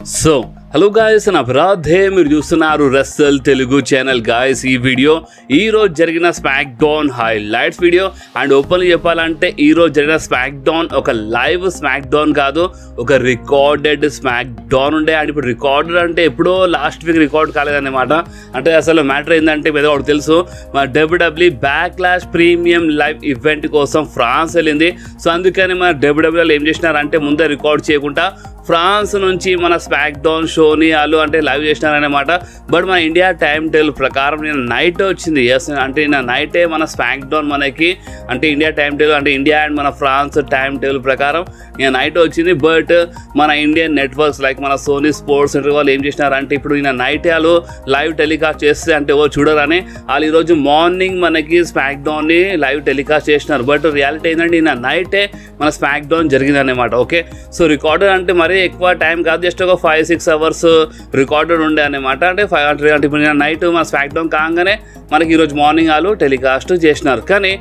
So, hello guys, and Aparadhe మీరు చూస్తున్నారు రెస్సల్ Telugu channel guys. ఈ వీడియో ఈ రోజు జరిగిన smack down highlights video. And openly చెప్పాలంటే ఈ రోజు జరిగిన స్మాక్ డౌన్ ఒక లైవ్ స్మాక్ డౌన్ కాదు, ఒక రికార్డెడ్ స్మాక్ డౌన్ ఉండే. అండ్ ఇప్పుడు రికార్డెడ్ అంటే ఎప్పుడో లాస్ట్ వీక్ రికార్డ్ కాలేదన్నమాట. అంటే అసలు మ్యాటర్ ఏంటంటే ఏదో ఒకటి తెలుసు, మన WWE backlash premium live event కోసం ఫ్రాన్స్ వెళ్ళింది. సో అందుకని మన డబ్ల్యూడబ్ల్యూఈలో ఏం చేసినారంటే ముందే రికార్డ్ చేయకుండా ఫ్రాన్స్ నుంచి మన స్మాక్ డౌన్ షోని వాళ్ళు అంటే లైవ్ చేసినారనమాట. బట్ మన ఇండియా టైం టేబుల్ ప్రకారం నేను నైట్ వచ్చింది. ఎస్, అంటే నిన్న నైటే మన స్మాక్ డౌన్ మనకి అంటే ఇండియా టైం టేబుల్ అంటే ఇండియా అండ్ మన ఫ్రాన్స్ టైం టేబుల్ ప్రకారం నేను నైట్ వచ్చింది. బట్ మన ఇండియన్ నెట్వర్క్స్ లైక్ మన సోనీ స్పోర్ట్స్ సెంటర్ వాళ్ళు ఏం చేసినారంటే ఇప్పుడు నిన్న నైట్ వాళ్ళు లైవ్ టెలికాస్ట్ చేస్తే అంటే చూడరని వాళ్ళు ఈరోజు మార్నింగ్ మనకి స్మాక్ డౌన్ని లైవ్ టెలికాస్ట్ చేసినారు. బట్ రియాలిటీ ఏంటంటే నిన్న నైటే మన స్మాక్ డౌన్ జరిగింది అనమాట. ఓకే, సో రికార్డర్ అంటే మరీ ఎక్కువ టైం కాదు, జస్ట్ ఒక 5-6 అవర్స్ రికార్డెడ్ ఉండే అనమాట. అంటే ఇప్పుడు నైట్ మన స్మాక్ డౌన్ కాగానే మనకి ఈరోజు మార్నింగ్ వాళ్ళు టెలికాస్ట్ చేసినారు. కానీ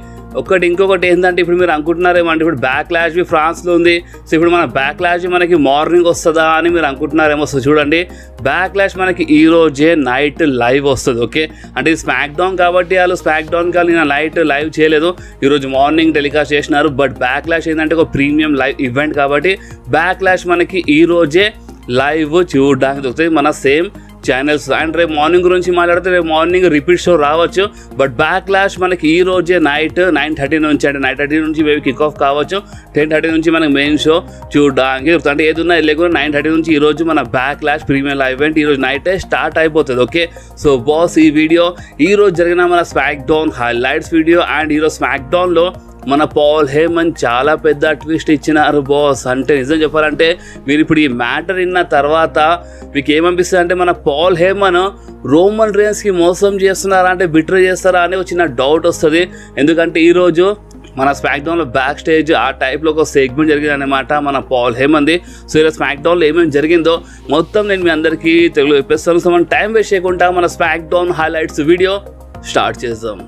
ఇంకొకటి ఏంటంటే ఇప్పుడు మీరు అనుకుంటున్నారేమంటే ఇప్పుడు బ్యాక్లాష్ ఫ్రాన్స్లో ఉంది. సో ఇప్పుడు మన బ్యాక్లాష్ మనకి మార్నింగ్ వస్తుందా అని మీరు అనుకుంటున్నారేమో. సో చూడండి, బ్యాక్లాష్ మనకి ఈ రోజే నైట్ లైవ్ వస్తుంది. ఓకే, అంటే ఇది స్మాక్ డౌన్ కాబట్టి వాళ్ళు స్మాక్ డౌన్ కానీ నేను నైట్ లైవ్ చేయలేదు, ఈరోజు మార్నింగ్ టెలికాస్ట్ చేసినారు. బట్ బ్యాక్లాష్ ఏంటంటే ఒక ప్రీమియం లైవ్ ఈవెంట్ కాబట్టి బ్యాక్లాష్ మనకి ఈ రోజే లైవ్ చూడడానికి దొరుకుతుంది మన సేమ్ ఛానల్స్. అండ్ రేపు మార్నింగ్ గురించి మాట్లాడితే రేపు మార్నింగ్ రిపీట్ షో రావచ్చు. బట్ బ్యాక్లాష్ మనకి ఈ రోజే నైట్ 9:30 నుంచి అంటే 9:30 నుంచి మేబీ కిక్ ఆఫ్ కావచ్చు. 10:30 నుంచి మనకి మెయిన్ షో చూడడానికి అంటే ఏదున్నా లేకుండా 9:30 నుంచి ఈ రోజు మన బ్యాక్లాష్ ప్రీమియం లైవ్ ఈవెంట్ ఈ రోజు నైటే స్టార్ట్ అయిపోతుంది. ఓకే, సో బాస్ ఈ వీడియో ఈ రోజు జరిగిన మన SmackDown highlights video. And ఈరోజు స్మాక్ డౌన్లో మన పాల్ హేమన్ చాలా పెద్ద ట్విస్ట్ ఇచ్చినారు బాస్. అంటే నిజం చెప్పాలంటే మీరు ఇప్పుడు ఈ మ్యాటర్ విన్న తర్వాత మీకు ఏమనిపిస్తుంది అంటే మన పాల్ హేమన్ రోమన్ రేన్స్కి మోసం చేస్తున్నారా అంటే బిట్రే చేస్తారా అని చిన్న డౌట్ వస్తుంది. ఎందుకంటే ఈరోజు మన స్మాక్ డౌన్లో బ్యాక్ స్టేజ్ ఆ టైప్లో ఒక సెగ్మెంట్ జరిగింది అనమాట మన పాల్ హేమన్ది. సో ఇలా స్మాక్ డౌన్లో ఏమేమి జరిగిందో మొత్తం నేను మీ అందరికీ తెలుగులో చెప్పేస్తాను. సో మనం టైం వేస్ట్ చేయకుండా మన SmackDown highlights video start చేద్దాం.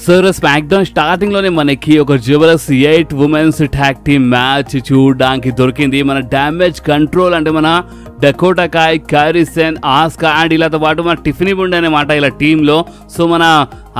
సో స్మాక్ డౌన్ స్టార్టింగ్ లోనే మనకి ఒక జబర్దస్త్ 8 ఉమెన్స్ ట్యాగ్ టీమ్ మ్యాచ్ చూడడానికి దొరికింది. మన డ్యామేజ్ కంట్రోల్ అంటే మన Dakota Kai, Kairi Sane, Asuka and ఇలాతో పాటు మన టిఫినీ బుండే అనమాట ఇలా టీంలో. సో మన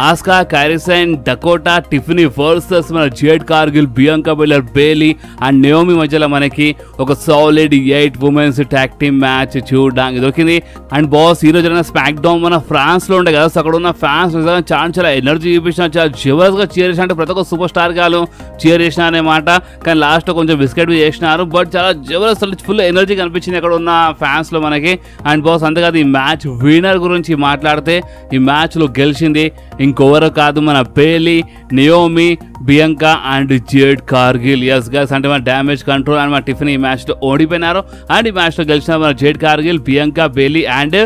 Asuka, Kairi Sane, Dakota, Tiffany versus మన Jade Cargill, Bianca Belair, Bayley and Naomi మధ్యలో మనకి ఒక solid 8 women's tag team match చూడడానికి దొరికింది. అండ్ బాస్ ఈ రోజు స్మాక్ డౌన్ మన ఫ్రాన్స్ లో ఉండే కదా, సో అక్కడ ఉన్న ఫ్యాన్స్ చాలా ఎనర్జీ చూపించిన, చాలా జబర్దస్త్గా చీర్ చేసిన, అంటే ప్రతి ఒక్క సూపర్ స్టార్ గాలు చీర్ చేసిన అనమాట. కానీ లాస్ట్ కొంచెం బిస్కెట్ చేసినారు, బట్ చాలా జబర్దస్త్ ఫుల్ ఎనర్జీ కనిపించింది అక్కడ ఉన్న ఫ్యాన్స్ లో మనకి. అండ్ బాస్ అంతేకాదు ఈ మ్యాచ్ విన్నర్ గురించి మాట్లాడితే ఈ మ్యాచ్ లో గెలిచింది ఇంకెవరో కాదు మన Bayley, Naomi, Bianca and Jade Cargill. Yes guys, అంటే మన డ్యామేజ్ కంట్రోల్ అండ్ మన టిఫిన్ ఈ మ్యాచ్ లో ఓడిపోయినారు. అండ్ ఈ మ్యాచ్ లో గెలిచిన మన Jade Cargill, Bianca, Bayley and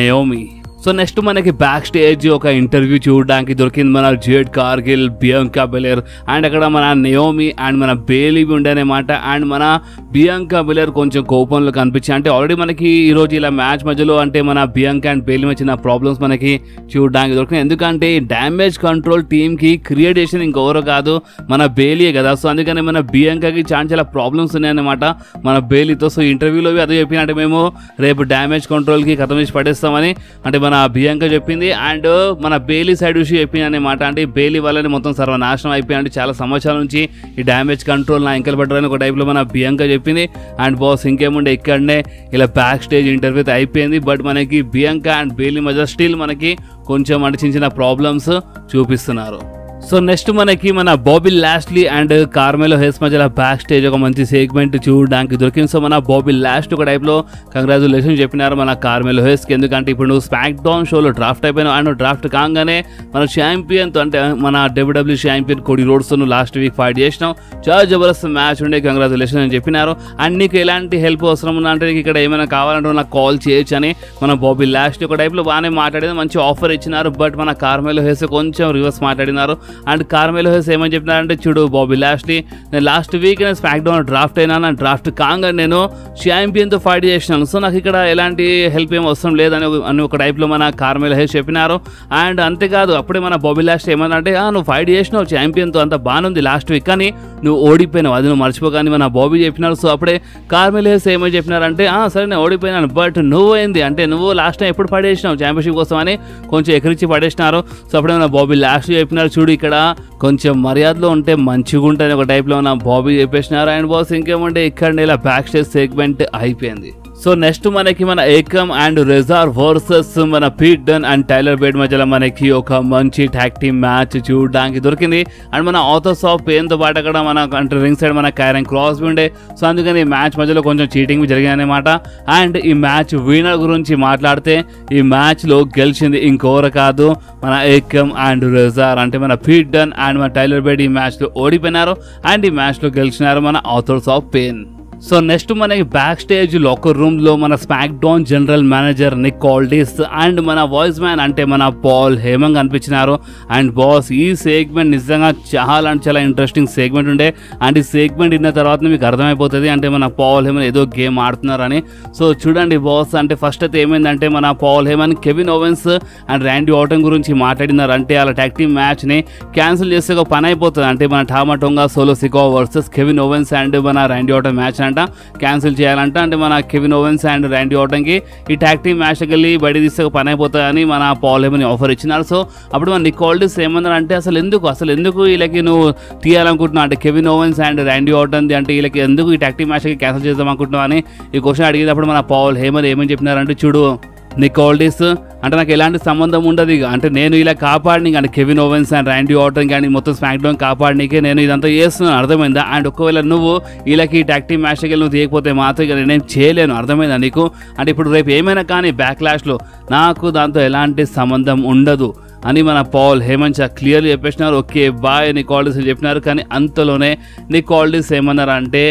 Naomi. So next మనకి బ్యాక్ స్టేజ్ ఒక ఇంటర్వ్యూ చూడడానికి దొరికింది మన Jade Cargill, Bianca Belair and అక్కడ మన నయోమి అండ్ మన బేలీ ఉండేనమాట. అండ్ మన బియాంకా బెలర్ కొంచెం కోపంలో కనిపించింది. అంటే ఆల్రెడీ మనకి ఈరోజు ఇలా మ్యాచ్ మధ్యలో అంటే మన బియాంకా అండ్ బేలీ వచ్చిన ప్రాబ్లమ్స్ మనకి చూడడానికి దొరికింది. ఎందుకంటే డ్యామేజ్ కంట్రోల్ టీమ్కి క్రియేట్ చేసిన ఇంకెవరో కాదు మన బేలీయే కదా. సో అందుకని మన బియాంకాకి చాలా ప్రాబ్లమ్స్ ఉన్నాయన్నమాట మన బేలీతో. సో ఇంటర్వ్యూలో అదే చెప్పినట్టు మేము రేపు డ్యామేజ్ కంట్రోల్కి ఖతం చేసి పడేస్తామని అంటే మన బియాంకా చెప్పింది. అండ్ మన బేలీ సైడ్ విషయం చెప్పింది అనమాట. అంటే బేలీ వాళ్ళని మొత్తం సర్వనాశనం అయిపోయింది, చాలా సంవత్సరాల నుంచి ఈ డ్యామేజ్ కంట్రోల్ నా ఎంకలు పడ్డారని ఒక టైప్లో మన బియాంకా చెప్పింది. అండ్ బాస్ ఇంకేముండే ఇక్కడనే ఇలా బ్యాక్ స్టేజ్ ఇంటర్వ్యూ అయిపోయింది. బట్ మనకి బియాంకా అండ్ బేలీ మధ్య స్టిల్ మనకి కొంచెం అంటే చిన్న ప్రాబ్లమ్స్ చూపిస్తున్నారు. సో నెక్స్ట్ మనకి మన బాబీ లాస్ట్లీ అండ్ కార్మెలో హెస్ మధ్యలో బ్యాక్ స్టేజ్ ఒక మంచి సెగ్మెంట్ చూడడానికి దొరికింది. సో మన బాబీ లాస్ట్ ఒక టైప్లో కంగ్రాచులేషన్ చెప్పినారు మన కార్మెలో హెస్కి. ఎందుకంటే ఇప్పుడు నువ్వు స్మాక్ డౌన్ షోలో డ్రాఫ్ట్ అయిపోయినావు అండ్ డ్రాఫ్ట్ కాగానే మన ఛాంపియన్తో అంటే మన డబ్ల్యూడబ్ల్యూ ఛాంపియన్ కోడీ రోడ్స్తో నువ్వు లాస్ట్ వీక్ ఫైట్ చేసినావు, చాలా జబర్దస్త్ మ్యాచ్ ఉండే, కంగ్రాచులేషన్ అని చెప్పినారు. అండ్ నీకు ఎలాంటి హెల్ప్ అవసరం ఉందా అంటే నీకు ఇక్కడ ఏమైనా కావాలంటే నాకు కాల్ చేయొచ్చు అని మన బాబీ లాస్ట్ ఒక టైప్లో బాగానే మాట్లాడేది, మంచి ఆఫర్ ఇచ్చినారు. బట్ మన కార్మెలో హెస్ కొంచెం రివర్స్ మాట్లాడినారు. అండ్ కార్మెలో హెస్ ఏమని చెప్పినారంటే చూడు బాబీ లాస్ట్లీ నేను లాస్ట్ వీక్ నేను స్మాక్ డౌన్ డ్రాఫ్ట్ అయినా నా డ్రాఫ్ట్ కాగా నేను ఛాంపియన్తో ఫైట్ చేసినాను. సో నాకు ఇక్కడ ఎలాంటి హెల్ప్ ఏం అవసరం లేదని ఒక టైప్లో మన కార్మెలో హెస్ చెప్పినారు. అండ్ అంతేకాదు అప్పుడే మన బాబీ లాస్ట్ ఏమన్నా నువ్వు ఫైట్ చేసినావు ఛాంపియన్తో అంత బాగుంది లాస్ట్ వీక్ కానీ నువ్వు ఓడిపోయినావు అది నువ్వు మర్చిపోగాని మన బాబీ చెప్పినారు. సో అప్పుడే కార్మెలో హెస్ ఏమని చెప్పినారంటే సరే నేను ఓడిపోయినాను బట్ నువ్వు ఏంది అంటే నువ్వు లాస్ట్ టైం ఎప్పుడు పడేసినావు ఛాంపియన్షిప్ కోసం అని కొంచెం ఎకరించి పడేసినారు. సో అప్పుడే మన బాబీ లాస్ట్ చెప్పినారు చూడు ఇక్కడ కొంచెం మర్యాదలో ఉంటే మంచిగా ఉంటుంది ఒక టైప్లో మన బాబీ చెప్పేసినారు. అండ్ బాస్ ఇంకేమంటే ఇక్కడ ఇలా బ్యాక్ స్టేజ్ సెగ్మెంట్ అయిపోయింది. సో నెక్స్ట్ మనకి మన ఏకమ్ అండ్ రెజార్ వర్సెస్ మన Pete Dunne and Tyler Bate మధ్యలో మనకి ఒక మంచి ట్యాగ్ టీమ్ మ్యాచ్ చూడడానికి దొరికింది. అండ్ మన ఆథర్స్ ఆఫ్ పెయిన్తో పాటు అక్కడ మన అంటే రింగ్ సైడ్ మన కైరన్ క్రాస్బీ ఉండే. సో అందుకని ఈ మ్యాచ్ మధ్యలో కొంచెం చీటింగ్ జరిగిందనమాట. అండ్ ఈ మ్యాచ్ విన్నర్ గురించి మాట్లాడితే ఈ మ్యాచ్లో గెలిచింది ఇంకోరు కాదు మన ఏకమ్ అండ్ రెజార్ అంటే మన పీట్ డన్ అండ్ మన టైలర్ బేట్ ఈ మ్యాచ్లో ఓడిపోయినారు అండ్ ఈ మ్యాచ్లో గెలిచినారు మన authors of pain. So next మనకి బ్యాక్ స్టేజ్ లాకర్ రూమ్ లో మన smack down general manager Nick Aldis and మన వాయిస్ మ్యాన్ అంటే మన పాల్ హేమంగ్ అనిపించినారు. అండ్ బాస్ ఈ సెగ్మెంట్ నిజంగా చాలా అంటే చాలా ఇంట్రెస్టింగ్ సెగ్మెంట్ ఉండే. అండ్ ఈ సెగ్మెంట్ విన్న తర్వాత మీకు అర్థమైపోతుంది అంటే మన పాల్ హేమన్ ఏదో గేమ్ ఆడుతున్నారని. సో చూడండి బాస్ అంటే ఫస్ట్ అయితే ఏమైందంటే మన Paul Heyman Kevin Owens and Randy Orton గురించి మాట్లాడినారు. అంటే అలా ట్యాగ్ టీమ్ మ్యాచ్ని క్యాన్సిల్ చేస్తే ఒక పని అయిపోతుంది. అంటే మన trauma Tonga solo Sikoa versus Kevin Owens and మన ర్యాండీ ఆర్టన్ మ్యాచ్ క్యాన్సిల్ చేయాలంట. అంటే మన కెవిన్ ఓవెన్స్ అండ్ ర్యాండీ ఆర్టన్కి ఈ ట్యాగ్ టీమ్ మ్యాచ్కి వెళ్ళి బయట తీస్తే పని అయిపోతుందని మన పాల్ హేమన్ ఆఫర్ ఇచ్చినారు. సో అప్పుడు మన నిక్ ఆల్డిస్ ఏమన్నారు అంటే అసలు ఎందుకు వీళ్ళకి నువ్వు తీయాలనుకుంటున్నావు అంటే Kevin Owens and Randy Orton అంటే వీళ్ళకి ఎందుకు ఈ ట్యాగ్ టీమ్ మ్యాచ్కి క్యాన్సిల్ చేద్దాం అనుకుంటున్నావు అని ఈ క్వశ్చన్ అడిగినప్పుడు మన పాల్ హేమన్ ఏమని చెప్పినారంటే చూడు నిక్ ఆల్డిస్ అంటే నాకు ఎలాంటి సంబంధం ఉండదు ఇక అంటే నేను ఇలా కాపాడిని అంటే Kevin Owens and Randy Orton కానీ మొత్తం స్మాక్ డౌన్ కాపాడనీకే నేను ఇదంతా చేస్తున్నాను అర్థమైందా. అండ్ ఒకవేళ నువ్వు వీళ్ళకి ట్యాగ్ టీమ్ మ్యాచ్కి వెళ్ళి నువ్వు తీయకపోతే మాత్రం ఇక నేనేం చేయలేను అర్థమైందా నీకు. అంటే ఇప్పుడు రేపు ఏమైనా కానీ బ్యాక్లాష్లో నాకు దాంతో ఎలాంటి సంబంధం ఉండదు అని మన పాల్ హేమంత్ క్లియర్లీ చెప్పేసినారు. ఓకే బాయ్ నిక్ ఆల్డిస్ చెప్పినారు. కానీ అంతలోనే నిక్ ఆల్డిస్ ఏమన్నారు అంటే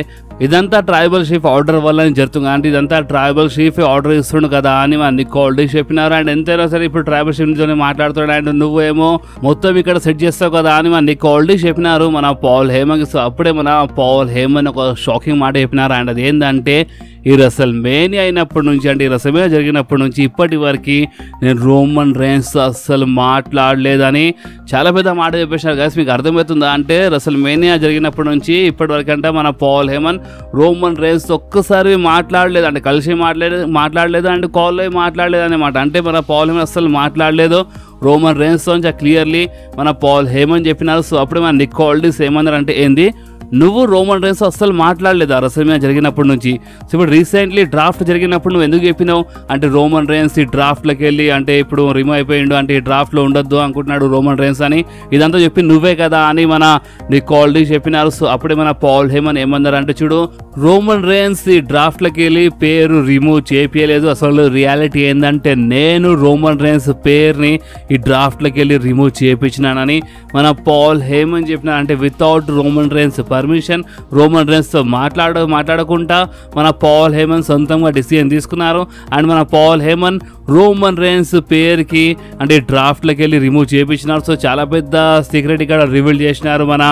ఇదంతా ట్రైబల్ చీఫ్ ఆర్డర్ వల్ల జరుగుతుంది అంటే ఇదంతా ట్రైబల్ చీఫ్ ఆర్డర్ ఇస్తుండు కదా అని మన నిక్ ఆల్డిస్ చెప్పినారు. అండ్ ఎంతైనా సరే ఇప్పుడు ట్రైబల్ చీఫ్ నుంచి మాట్లాడుతాడు అండ్ నువ్వేమో మొత్తం ఇక్కడ సెట్ చేస్తావు కదా అని మన నిక్ ఆల్డిస్ చెప్పినారు మన పాల్ హేమంత్. సో అప్పుడే మన పాల్ హేమంత్ ఒక షాకింగ్ మాట చెప్పినారు. అండ్ అది ఏంటంటే ఈ రెసల్ మేనియా అయినప్పటి నుంచి అంటే ఈ రెసల్ మేనియా జరిగినప్పటి నుంచి ఇప్పటి వరకు నేను రోమన్ రేన్స్ అస్సలు మాట్లాడలేదని చాలా పెద్ద మాట చెప్పేశారు గైస్. మీకు అర్థమవుతుందా అంటే రెసల్ మేనియా జరిగినప్పటి నుంచి ఇప్పటి వరకు అంటే మన పాల్ హేమన్ రోమన్ రేన్స్ ఒక్కసారి మాట్లాడలేదు అంటే కలిసి మాట్లాడలేదు అండ్ కాల్లో మాట్లాడలేదు అనమాట. అంటే మన పాల్ హేమన్ అస్సలు మాట్లాడలేదు రోమన్ రేన్స్ నుంచి క్లియర్లీ మన పాల్ హేమన్ చెప్పినారు. సో అప్పుడే మన నిక్ ఆల్డిస్ ఏమన్నారు అంటే ఏంది నువ్వు రోమన్ రేన్స్ అస్సలు మాట్లాడలేదు ఆ రెసల్మేనియా జరిగినప్పటి నుంచి. సో ఇప్పుడు రీసెంట్లీ డ్రాఫ్ట్ జరిగినప్పుడు నువ్వు ఎందుకు చెప్పినావు అంటే రోమన్ రేన్స్ ఈ డ్రాఫ్ట్లోకి వెళ్ళి అంటే ఇప్పుడు రిమూవ్ అయిపోయిండు అంటే ఈ డ్రాఫ్ట్లో ఉండొద్దు అనుకుంటున్నాడు రోమన్ రేన్స్ అని ఇదంతా చెప్పి నువ్వే కదా అని మన నిక్ ఆల్డిస్ చెప్పినారు. సో అప్పుడే మన పాల్ హేమన్ ఏమన్నారు అంటే చూడు రోమన్ రేన్స్ ఈ డ్రాఫ్ట్లోకి వెళ్ళి పేరు రిమూవ్ చేపియలేదు. అసలు రియాలిటీ ఏంటంటే నేను రోమన్ రేన్స్ పేరుని ఈ డ్రాఫ్ట్లోకి వెళ్ళి రిమూవ్ చేయించినానని మన పాల్ హేమన్ చెప్పినారు. అంటే without Roman Reigns permission Roman రేన్స్తో మాట్లాడకుండా మన పాల్ హేమన్ సొంతంగా డిసిజన్ తీసుకున్నారు. అండ్ మన పాల్ హేమన్ రోమన్ రేన్స్ పేరుకి అంటే డ్రాఫ్ట్లోకి వెళ్ళి రిమూవ్ చేయించినారు. సో చాలా పెద్ద సీక్రెట్ ఇక్కడ రివీల్ చేసినారు మన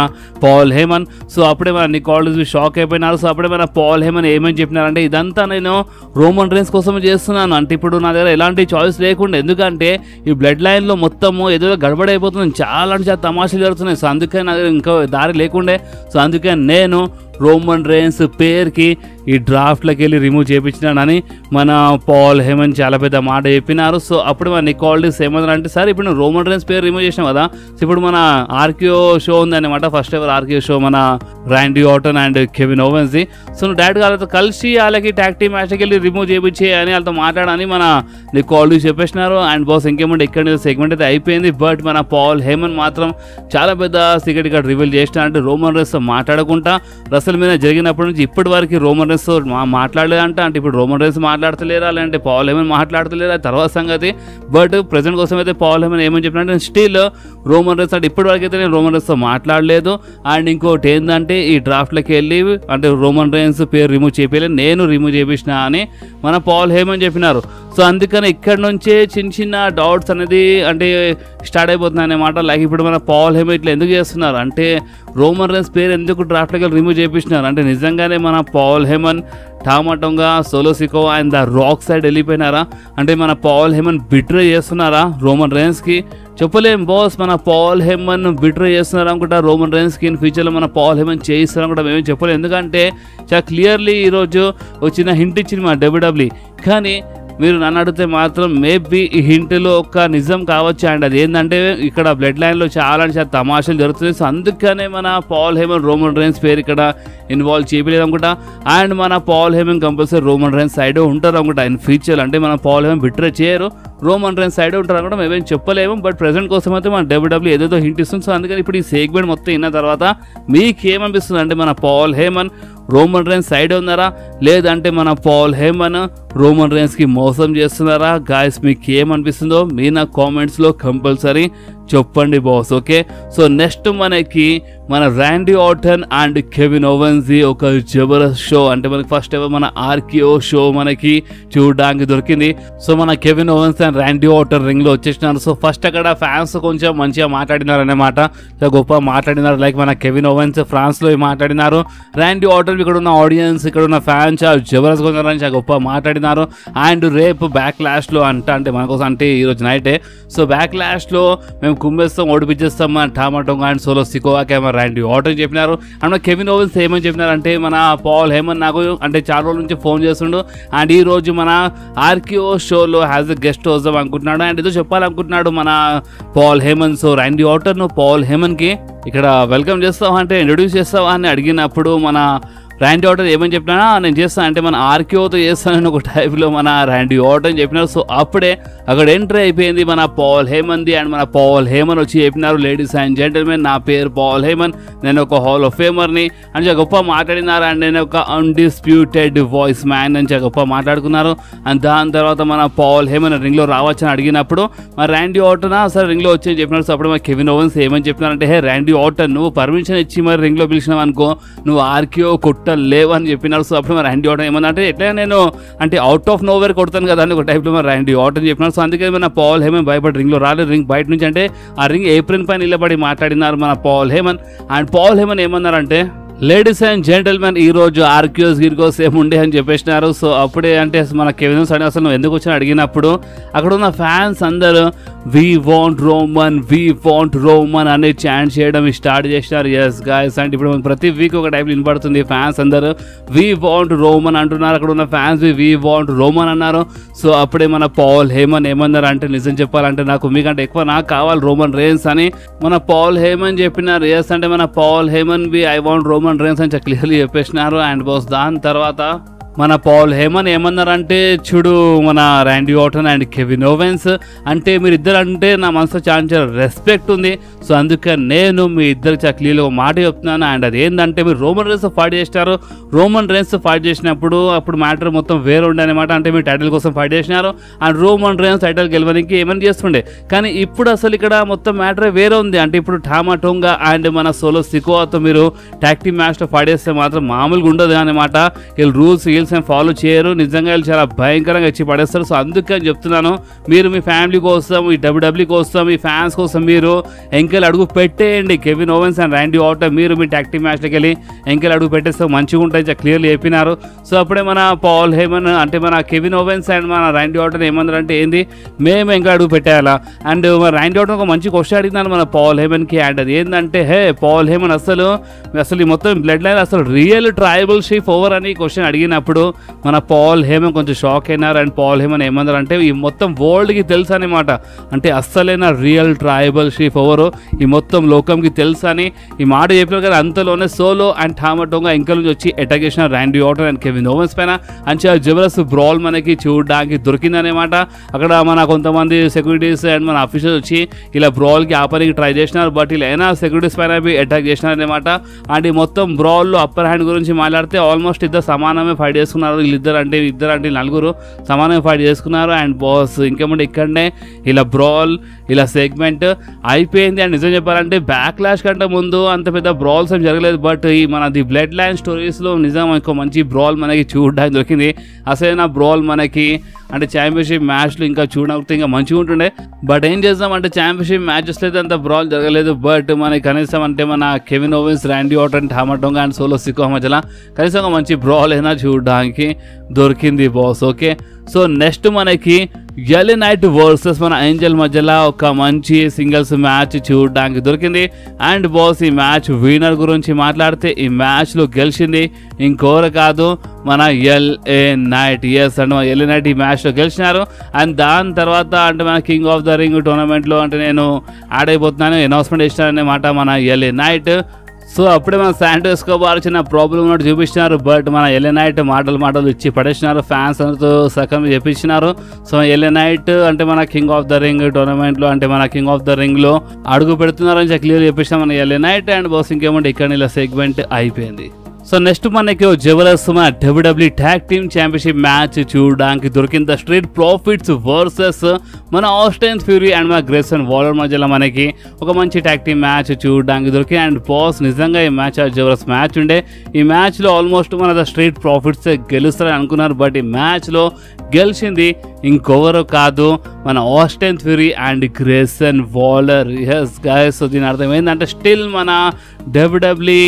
పాల్ హేమన్. సో అప్పుడే మన నిక్ ఆల్డిస్ షాక్ అయిపోయినారు. సో అప్పుడే మన పాల్ హేమన్ ఏమని చెప్పినారంటే ఇదంతా నేను రోమన్ రేన్స్ కోసం చేస్తున్నాను అంటే ఇప్పుడు నా దగ్గర ఎలాంటి చాయిస్ లేకుండా ఎందుకంటే ఈ బ్లడ్ లైన్లో మొత్తము ఏదో గడబడైపోతుంది చాలా అంటే చాలా తమాషాలు జరుగుతున్నాయి. సో అందుకే నా దగ్గర ఇంకో దారి లేకుండే. సో అందుకే నేను రోమన్ రేన్స్ పేరుకి ఈ డ్రాఫ్ట్లోకి వెళ్ళి రిమూవ్ చేయించినానని మన పాల్ హేమన్ చాలా పెద్ద మాట చెప్పినారు. సో అప్పుడు మన నిక్ ఆల్డిస్ ఏమన్నారు అంటే సార్ ఇప్పుడు నువ్వు రోమన్ రేన్స్ పేరు రిమూవ్ చేసినావు కదా. సో ఇప్పుడు మన ఆర్కియో షో ఉందన్నమాట ఫస్ట్ ఎవర్ ఆర్కియో షో మన ర్యాండీ ఆర్టన్ అండ్ కెవిన్ ఓవెన్స్ది. సో నువ్వు డైరెక్ట్గా వాళ్ళతో కలిసి వాళ్ళకి ట్యాగ్ టీమ్ మ్యాచ్కి వెళ్ళి రిమూవ్ చేయించే అని వాళ్ళతో మాట్లాడని మన నిక్ ఆల్డిస్ చెప్పేసినారు. అండ్ బాస్ ఇంకేమంటే ఇక్కడ సెగ్మెంట్ అయితే అయిపోయింది. బట్ మన పాల్ హేమన్ మాత్రం చాలా పెద్ద సీక్రెట్ ఇక్కడ రివీల్ చేసినారంటే రోమన్ రేన్స్తో మాట్లాడకుండా రెసల్మేనియా జరిగినప్పటి నుంచి ఇప్పటి వరకు రోమన్ రేన్స్ మాట్లాడలేదంట. అంటే ఇప్పుడు రోమన్ రేన్స్ మాట్లాడతలేరా, లేదంటే పాల్ హేమన్ మాట్లాడతలేరా తర్వాత సంగతి. బట్ ప్రెజెంట్ కోసం అయితే పాల్ హేమన్ ఏమని చెప్పినట్టే స్టిల్ రోమన్ రేన్స్ అంటే ఇప్పటివరకు అయితే నేను రోమన్ రేన్స్తో మాట్లాడలేదు. అండ్ ఇంకోటి ఏంటంటే ఈ డ్రాఫ్ట్లోకి వెళ్ళి అంటే రోమన్ రేన్స్ పేరు రిమూవ్ చేయలేదు, నేను రిమూవ్ చేపించిన అని మన పాల్ హేమన్ చెప్పినారు. సో అందుకని ఇక్కడ నుంచే చిన్న డౌట్స్ అనేది అంటే స్టార్ట్ అయిపోతున్నాయి అన్నమాట. లైక్ ఇప్పుడు మన పాల్ హేమన్ ఇట్లా ఎందుకు చేస్తున్నారు అంటే రోమన్ రేన్స్ పేరు ఎందుకు డ్రాఫ్ట్లోకి రిమూవ్ చేపించినారు అంటే నిజంగానే మన పాల్ హేమన్ టామాటోగా Solo Sikoa and the Rock side వెళ్ళిపోయినారా, అంటే మన పాల్ హేమన్ బిట్రే చేస్తున్నారా రోమన్ రేన్స్కి చెప్పలేం బాస్. మన పాల్ హేమన్ బిట్రే చేస్తున్నారు అనుకుంటా రోమన్ రేన్స్కి, ఇన్ ఫ్యూచర్లో మన పాల్ హేమన్ చేయిస్తారు అనుకుంటా మేమేం చెప్పలేం. ఎందుకంటే చాలా క్లియర్లీ ఈరోజు వచ్చిన హింట్ ఇచ్చింది మా డబ్ల్యూడబ్ల్యూ. కానీ మీరు నన్ను అడిగితే మాత్రం మేబీ ఈ హింట్లో ఒక నిజం కావచ్చు. అండ్ అది ఏంటంటే ఇక్కడ బ్లడ్ లైన్లో చాలా తమాషాలు జరుగుతుంది. సో అందుకనే మన పాల్ హేమన్ రోమన్ రేన్స్ పేరు ఇక్కడ ఇన్వాల్వ్ చేయలేదు అనుకుంటా. అండ్ మన Paul Heyman compulsory Roman Reigns side ఉంటారు అనుకుంటా ఇన్ ఫ్యూచర్. అంటే మన పాల్ హేమన్ బిట్రే చేయరు, రోమన్ రేన్స్ సైడ్ ఉంటారు అనుకుంటా మేమేం చెప్పలేము. బట్ ప్రెజెంట్ కోసం అయితే మన డబ్ల్యూడబ్ల్యూ ఏదేదో హింట్ ఇస్తుంది. సో అందుకని ఇప్పుడు ఈ సెగ్మెంట్ మొత్తం విన్న తర్వాత మీకేమనిపిస్తుంది అంటే మన Paul Heyman Roman Reigns side ఉన్నారా, లేదంటే మన పాల్ హేమన్ రోమన్ రేన్స్కి మోసం చేస్తున్నారా? గాయస్ మీకు ఏమనిపిస్తుందో మీ నా కామెంట్స్లో కంపల్సరీ చెప్పండి బాస్. ఓకే, సో నెక్స్ట్ మనకి మన Randy Orton and Kevin ovens ఒక జబర్దస్త్ షో అంటే మనకి ఫస్ట్ ఎవర్ మన ఆర్కియో షో మనకి చూడడానికి దొరికింది. సో మన Kevin Owens and Randy Orton రింగ్లో వచ్చేసినారు. సో ఫస్ట్ అక్కడ ఫ్యాన్స్ కొంచెం మంచిగా మాట్లాడినారు అన్నమాట, చాలా గొప్ప మాట్లాడినారు. లైక్ మన కెవిన్ ఓవెన్స్ ఫ్రాన్స్లో మాట్లాడినారు, ర్యాండీ ఆర్టన్ ఇక్కడ ఉన్న ఆడియన్స్ ఇక్కడ ఉన్న ఫ్యాన్స్ చాలా జబర్దస్త్ ఉన్నారని చాలా గొప్ప మాట్లాడినారు. అండ్ రేపు బ్యాక్ లాష్లో అంటే మనకోసం అంటే ఈరోజు నైటే సో బ్యాక్ లాష్లో మేము కుమ్మేస్తాం ఓడిపించేస్తాం మన టామాటో and Solo Sikoa camera Randy Orton చెప్పినారు. అండ్ కెవిన్ ఓవెన్స్ ఏమని చెప్పినారంటే మన పాల్ హేమన్ నాకు అంటే చాలా రోజుల నుంచి ఫోన్ చేస్తుండు అండ్ ఈ రోజు మన ఆర్కియో షోలో హ్యాజ్ ఎ గెస్ట్ వద్దాం అనుకుంటున్నాడు అండ్ ఏదో చెప్పాలనుకుంటున్నాడు మన Paul Heyman. So Randy Orton Paul హేమన్కి ఇక్కడ వెల్కమ్ చేస్తావా అంటే ఇంట్రొడ్యూస్ చేస్తావా అని అడిగినప్పుడు మన ర్యాండీ ఆర్టన్ ఏమని చెప్పినా నేను చేస్తాను అంటే మన ఆర్కియోతో చేస్తానని ఒక టైప్లో మన ర్యాండీ ఆర్టన్ చెప్పినారు. సో అప్పుడే అక్కడ ఎంట్రీ అయిపోయింది మన పాల్ హేమన్ది అండ్ మన పాల్ హేమన్ వచ్చి చెప్పినారు, లేడీస్ అండ్ జెంటల్మెన్ నా పేరు పాల్ హేమన్, నేను ఒక హాల్ ఆఫ్ ఫేమర్ని అని చాలా గొప్ప మాట్లాడినారు. అండ్ నేను ఒక అన్డిస్ప్యూటెడ్ వాయిస్ మ్యాన్ అని చాలా గొప్ప మాట్లాడుకున్నారు. అండ్ దాని తర్వాత మన పాల్ హేమన్ రింగ్లో రావచ్చని అడిగినప్పుడు మన ర్యాండీ ఆర్టన్ సరే రింగ్లో వచ్చి చెప్పినారు. సో అప్పుడు మన కెవిన్ ఓవెన్స్ ఏమని చెప్పినారంటే హే ర్యాండీ ఆర్టన్ నువ్వు పర్మిషన్ ఇచ్చి మరి రింగ్లో పిలిచినావు అనుకో నువ్వు ఆర్కియో కొట్ట లేవు అని చెప్పినారు. సో అప్పుడు మరి ర్యాండీ ఆర్టన్ ఏమన్నా ఎట్లా నేను అంటే అవుట్ ఆఫ్ నోవేర్ కొడతాను కదా అని ఒక టైప్లో మరి ర్యాండీ ఆర్టన్ చెప్పినారు. సో అందుకే మన పాల్ హేమన్ భయపడి రింగ్లో రాలేదు, రింగ్ బయట నుంచి అంటే ఆ రింగ్ ఏప్రిల్ పైన నిలబడి మాట్లాడినారు మన Paul Heyman. And Paul Heyman ఏమన్నారంటే లేడీస్ అండ్ జెంటల్మెన్ ఈ రోజు ఆర్క్యూస్ గిర్కోస్ ఏముండే అని చెప్పేసినారు. సో అప్పుడే అంటే మన కెవిన్ సైడ్ అసలు నువ్వు ఎందుకు వచ్చాను అడిగినప్పుడు అక్కడ ఉన్న ఫ్యాన్స్ అందరూ వీ వాంట్ రోమన్ అనే చాంట్ చేయడం స్టార్ట్ చేసినారు. ఎస్ గాయస్ అంటే ఇప్పుడు ప్రతి వీక్ ఒక టైప్ వినపడుతుంది ఫ్యాన్స్ అందరూ వీ వాంట్ రోమన్ అంటున్నారు, అక్కడ ఉన్న ఫ్యాన్స్ వీ వాంట్ రోమన్ అన్నారు. సో అప్పుడే మన పాల్ హేమన్ ఏమన్నారు అంటే నిజం చెప్పాలంటే నాకు మీకంటే ఎక్కువ నాకు కావాలి రోమన్ రేన్స్ అని మన పాల్ హేమన్ చెప్పినారు. ఎస్ అంటే మన పాల్ హేమన్ బి ఐ వాంట్ రోమన్ రేన్స్ అని క్లియర్లీ చెప్పేసినారు. అండ్ బాస్ దాని తర్వాత మన పాల్ హేమన్ ఏమన్నారంటే చూడు మన Randy Orton and Kevin Owens అంటే మీరు ఇద్దరు అంటే నా మనసులో చాలా రెస్పెక్ట్ ఉంది. సో అందుకని నేను మీ ఇద్దరు చాలా క్లియర్గా ఒక మాట చెప్తున్నాను. అండ్ అది ఏంటంటే మీరు రోమన్ రేన్స్ ఫైట్ చేసినారు, రోమన్ రేన్స్ ఫైట్ చేసినప్పుడు అప్పుడు మ్యాటర్ మొత్తం వేరే ఉండే అనమాట. అంటే మీరు టైటిల్ కోసం ఫైట్ చేసినారు అండ్ రోమన్ రేన్స్ టైటిల్ గెలవడానికి ఏమైనా చేస్తుండే, కానీ ఇప్పుడు అసలు ఇక్కడ మొత్తం మ్యాటర్ వేరే ఉంది. అంటే ఇప్పుడు టామాటోంగా అండ్ మన సోలో సికోవాతో మీరు ట్యాగ్ టీమ్ మ్యాచ్లో ఫైట్ చేస్తే మాత్రం మామూలుగా ఉండదు అనమాట. వీళ్ళు రూల్స్ ఫాలో చేయరు, నిజంగా వీళ్ళు చాలా భయంకరంగా ఇచ్చి పడేస్తారు. సో అందుకని చెప్తున్నాను మీరు మీ ఫ్యామిలీ కోసం ఈ డబ్ల్యూడబ్ల్యూ కోసం ఈ ఫ్యాన్స్ కోసం మీరు ఎంకెల్ అడుగు పెట్టేయండి. Kevin Owens and Randy Orton మీరు మీ ట్యాగ్ టీమ్ మ్యాచ్లోకి వెళ్ళి ఎంకెల్ అడుగు పెట్టేస్తే మంచిగా ఉంటాయి క్లియర్లీ చెప్పినారు. సో అప్పుడే మన పాల్ హేమన్ అంటే మన కెవిన్ ఓవెన్స్ అండ్ మన ర్యాండీ ఆర్టన్ ఏమన్నారంటే ఏంది మేము ఇంకా అడుగు పెట్టేయాలా అండ్ మన ర్యాండీ ఆర్టన్ ఒక మంచి క్వశ్చన్ అడిగినాను మన పాల్ హేమన్కి. అండ్ అది ఏంటంటే హే పాల్ హేమన్ అసలు ఈ మొత్తం బ్లడ్ లైన్ అసలు రియల్ ట్రైబల్ షీఫ్ ఓవర్ అని క్వశ్చన్ అడిగినప్పుడు అప్పుడు మన పాల్ హేమన్ కొంచెం షాక్ అయినారు. అండ్ పాల్ హేమన్ ఏమన్నారు అంటే ఈ మొత్తం వరల్డ్కి తెలుసు అనమాట, అంటే అస్సలైన రియల్ ట్రైబల్ చీఫ్ ఎవరో ఈ మొత్తం లోకంకి తెలుసు అని ఈ మాట చెప్పారు కదా. అంతలోనే సోలో అండ్ టామా టోంగా ఇంకా నుంచి వచ్చి అటాక్ చేసిన Randy Orton and Kevin ovens పైన అంచా జబర్దస్త్ బ్రాల్ మనకి చూడడానికి దొరికిందనమాట. అక్కడ మన కొంతమంది సెక్యూరిటీస్ అండ్ మన అఫీషియల్స్ వచ్చి ఇలా బ్రాల్కి ఆపడానికి ట్రై చేసినారు, బట్ ఇలా అయినా సెక్యూరిటీస్ పైన అటాక్ చేసినారనమాట. అండ్ ఈ మొత్తం బ్రాల్లో అప్పర్ హ్యాండ్ గురించి మాట్లాడితే ఆల్మోస్ట్ ఇద్దరు సమానమే ఫైట్ చేసుకున్నారు. ఇద్దరు అంటే నలుగురు సమానమే ఫైట్ చేసుకున్నారు. అండ్ బాస్ ఇంకేమంటే ఇక్కడనే ఇలా బ్రాల్ ఇలా సెగ్మెంట్ అయిపోయింది. అండ్ నిజం చెప్పాలంటే బ్యాక్లాష్ కంటే ముందు అంత పెద్ద బ్రాల్స్ ఏం జరగలేదు, బట్ ఈ మన ది బ్లడ్ లైన్ స్టోరీస్లో నిజం ఒక మంచి బ్రాల్ మనకి చూడడానికి దొరికింది. అసలైన బ్రాల్ మనకి అంటే ఛాంపియన్షిప్ మ్యాచ్లు ఇంకా చూడకపోతే ఇంకా మంచిగా ఉంటుండే. బట్ ఏం చేద్దాం అంటే ఛాంపియన్షిప్ మ్యాచెస్లో అయితే అంత బ్రాల్ జరగలేదు, బట్ మనకి కనీసం అంటే మన Kevin Owens, Randy Orton, Tama Tonga and Solo Sikoa మధ్యలో కనీసం ఒక మంచి బ్రాల్ అయినా చూడడానికి దొరికింది బాస్. ఓకే, సో నెక్స్ట్ మనకి ఎల్ఏ నైట్ వర్సెస్ మన ఏంజల్ మధ్యలో ఒక మంచి సింగిల్స్ మ్యాచ్ చూడడానికి దొరికింది. అండ్ బాస్ ఈ మ్యాచ్ విన్నర్ గురించి మాట్లాడితే ఈ మ్యాచ్లో గెలిచింది ఇంకోరు కాదు మన ఎల్ఏ నైట్. ఎస్ అంటే మన ఎల్ఏ నైట్ ఈ మ్యాచ్లో గెలిచినారు. అండ్ దాని తర్వాత అంటే మన కింగ్ ఆఫ్ ద రింగ్ టోర్నమెంట్లో అంటే నేను యాడ్ అయిపోతున్నాను అనౌన్స్మెంట్ ఇచ్చినారన్నమాట మన ఎల్ఏ నైట్. సో అప్పుడే మన శాంటో ఎస్కోబార్ చిన్న ప్రాబ్లం ఉన్నట్టు చూపించినారు, బట్ మన ఎల్ఏ నైట్ మాటలు ఇచ్చి పడేసినారు, ఫ్యాన్స్ అంతా సగం చెప్పించినారు. సో ఎల్ఏ నైట్ అంటే మన కింగ్ ఆఫ్ ద రింగ్ టోర్నమెంట్లో అంటే మన కింగ్ ఆఫ్ ద రింగ్లో అడుగు పెడుతున్నారని క్లియర్ చెప్పేసినాం మన ఎల్ఏ నైట్. అండ్ బాస్ ఇంకేమంటే ఇక్కడ ఇలా సెగ్మెంట్ అయిపోయింది. సో నెక్స్ట్ మనకి జబర్దస్త్ మన W W tag team championship match చూడడానికి దొరికింది. స్ట్రీట్ ప్రాఫిట్స్ వర్సెస్ మన ఆస్టిన్ ఫ్యూరీ అండ్ మన గ్రేసన్ వాలర్ మధ్యలో మనకి ఒక మంచి ట్యాగ్ టీమ్ మ్యాచ్ చూడడానికి దొరికింది. అండ్ బాస్ నిజంగా ఈ మ్యాచ్ జబర్దస్త్ మ్యాచ్ ఉండే. ఈ మ్యాచ్లో ఆల్మోస్ట్ మన స్ట్రీట్ ప్రాఫిట్స్ గెలుస్తారని అనుకున్నారు, బట్ ఈ మ్యాచ్లో గెలిచింది ఇంకొవరు కాదు మన Austin fury and Grayson Waller. Yes guys, so దీని అర్థం ఏంటంటే స్టిల్ మన డబ్ల్యూడబ్ల్యూ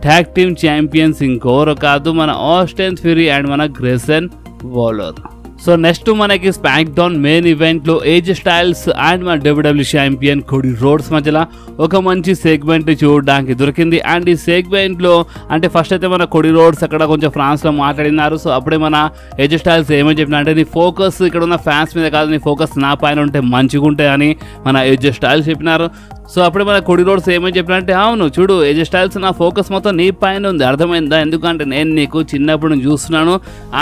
ట్యాగ్ టీమ్ ఛాంపియన్స్ ఇంకొవరు కాదు మన ఆస్టిన్ ఫ్యూరీ అండ్ మన గ్రేసన్ వాలర్. సో నెక్స్ట్ మనకి స్మాక్ డౌన్ మెయిన్ ఈవెంట్లో ఏజ్ స్టైల్స్ అండ్ మన డబ్ల్యూడబ్ల్యూ ఛాంపియన్ కోడీ రోడ్స్ మధ్యలో ఒక మంచి సెగ్మెంట్ చూడడానికి దొరికింది. అండ్ ఈ సెగ్మెంట్లో అంటే ఫస్ట్ అయితే మన కోడీ రోడ్స్ అక్కడ కొంచెం ఫ్రాన్స్లో మాట్లాడినారు. సో అప్పుడే మన ఏజ్ స్టైల్స్ ఏమని చెప్పినా అంటే నీ ఫోకస్ ఇక్కడ ఉన్న ఫ్యాన్స్ మీద కాదు, నీ ఫోకస్ నా పైన ఉంటే మంచిగా ఉంటాయి అని మన ఏజ్ స్టైల్స్ చెప్పినారు. సో అప్పుడే మన కోడీ రోడ్స్ ఏమని చెప్పినంటే అవును చూడు ఏజ్ స్టైల్స్ నా ఫోకస్ మొత్తం నీ పైన ఉంది, అర్థమైందా? ఎందుకంటే నేను నీకు చిన్నప్పుడు నేను చూస్తున్నాను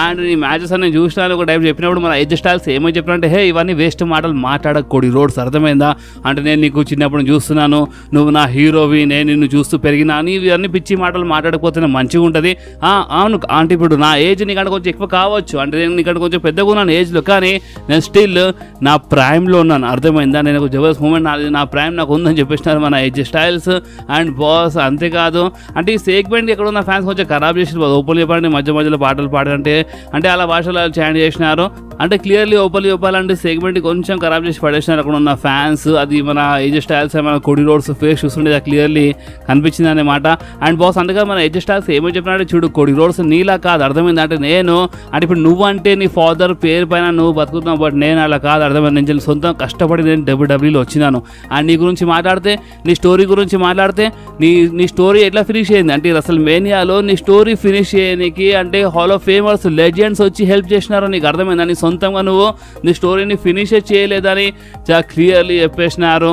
అండ్ నీ మ్యాచెస్ అని నేను చూసినాను ఒక టైం చెప్పినప్పుడు మన ఏజ్ స్టైల్స్ ఏమని చెప్పినంటే హే ఇవన్నీ వేస్ట్ మాటలు మాట్లాడక కోడీ రోడ్స్, అర్థమైందా? అంటే నేను నీకు చిన్నప్పుడు చూస్తున్నాను, నువ్వు నా హీరోవి, నేను నిన్ను చూస్తూ పెరిగినా అని ఇవన్నీ పిచ్చి మాటలు మాట్లాడకపోతే మంచిగా ఉంటుంది. అవును అంటే ఇప్పుడు నా ఏజ్ నీకంటే కొంచెం ఎక్కువ కావచ్చు, అంటే నేను నీకంటే కొంచెం పెద్దగా ఉన్నాను ఏజ్లో, కానీ నేను స్టిల్ నా ప్రైమ్లో ఉన్నాను, అర్థమైందా? నేను ఒక జబర్దస్త్ మూమెంట్ నా ప్రైమ్ నాకు ఉందని చెప్పేసినారు మన ఏజ్ స్టైల్స్ అండ్ బాస్. అంతేకాదు అంటే ఈ సెగ్మెంట్ ఎక్కడ ఉన్న ఫ్యాన్స్ కొంచెం ఖరాబ్ చేసి ఓపెన్ చెప్పాలంటే మధ్యలో పాటలు పాడాలంటే అంటే అలా భాషలో చాంట్ చేసినారు. అంటే క్లియర్లీ ఓపెన్ చెప్పాలంటే సెగ్మెంట్ కొంచెం ఖరాబ్ చేసి పడేసినారు అక్కడ ఉన్న ఫ్యాన్స్. అది మన ఏజ్ స్టైల్స్ మన కోడీ రోడ్స్ ఫేస్ చూస్తుంటే క్లియర్లీ కనిపించింది అనమాట. అండ్ బాస్ అందుకే మన ఏజ్ స్టైల్స్ ఏమో చెప్పినాడు చూడు కోడీ రోడ్స్ నీలా కాదు, అర్థమైంది? అంటే నేను అంటే ఇప్పుడు నువ్వు అంటే నీ ఫాదర్ పేరు పైన నువ్వు బతుకుతున్నావు, బట్ నేను అలా కాదు, అర్థమైంది? నేను సొంతం కష్టపడి నేను డబ్ల్యూడబ్ల్యూలో వచ్చినాను. అండ్ నీ గురించి మాట్లాడితే నీ స్టోరీ గురించి మాట్లాడితే నీ స్టోరీ ఎట్లా ఫినిష్ అయింది అంటే అసలు మేనియాలో నీ స్టోరీ ఫినిష్ చేయడానికి అంటే హాల్ ఆఫ్ ఫేమర్స్ లెజెండ్స్ వచ్చి హెల్ప్ చేసినారో నీకు అర్థమైందా? నీ సొంతంగా నువ్వు నీ స్టోరీని ఫినిష్ చేయలేదని చాలా క్లియర్లీ చెప్పేసినారు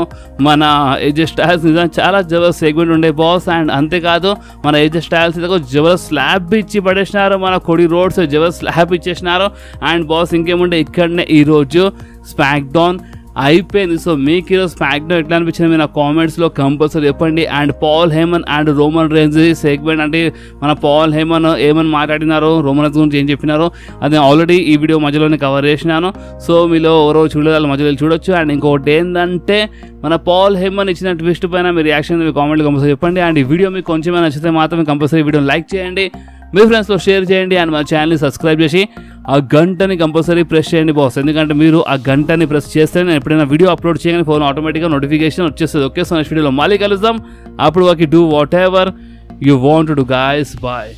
మన ఏజ్ స్టైల్స్. నిజంగా చాలా జబర్దస్త్ సెగ్మెంట్ ఉండే బాస్. అండ్ అంతేకాదు మన ఏజ్ స్టైల్స్ జబర్దస్త్ స్లాబ్ ఇచ్చి పడేసినారు, మన కోడీ రోడ్స్ జబర్దస్త్ స్లాబ్ ఇచ్చేసినారు. అండ్ బాస్ ఇంకేముంటే ఇక్కడనే ఈరోజు స్మాక్ డౌన్ అయిపోయింది. సో మీకు ఈరోజు స్మాక్ డౌన్ ఎట్లా అనిపించింది మీరు నా కామెంట్స్లో కంపల్సరీ చెప్పండి. And Paul Heyman and Roman Reigns segment అంటే మన పాల్ హేమన్ ఏమని మాట్లాడినారో, రోమన్ రేన్స్ గురించి ఏం చెప్పినారో అది ఆల్రెడీ ఈ వీడియో మధ్యలోనే కవర్ చేసినాను. సో మీలో ఎవరో చూడలేదు మధ్యలో చూడొచ్చు. అండ్ ఇంకొకటి ఏంటంటే మన పాల్ హేమన్ ఇచ్చిన ట్విస్ట్ పైన మీ రియాక్షన్ మీ కామెంట్లో కంపల్సరీ చెప్పండి. అండ్ ఈ వీడియో మీకు కొంచెం నచ్చితే మాత్రం కంపల్సరీ వీడియోని లైక్ చేయండి, మీ ఫ్రెండ్స్లో షేర్ చేయండి. అండ్ మన ఛానల్ని సబ్స్క్రైబ్ చేసి ఆ గంటని కంపల్సరీ ప్రెస్ చేయండి బాస్, ఎందుకంటే మీరు ఆ గంటని ప్రెస్ చేస్తే నేను ఎప్పుడైనా వీడియో అప్లోడ్ చేయగానే ఫోన్ ఆటోమేటిక్గా నోటిఫికేషన్ వచ్చేస్తుంది. ఓకే, సో నెక్స్ట్ వీడియోలో మళ్ళీ కలుద్దాం. అప్పుడు వాకి do whatever you want to do guys. Bye.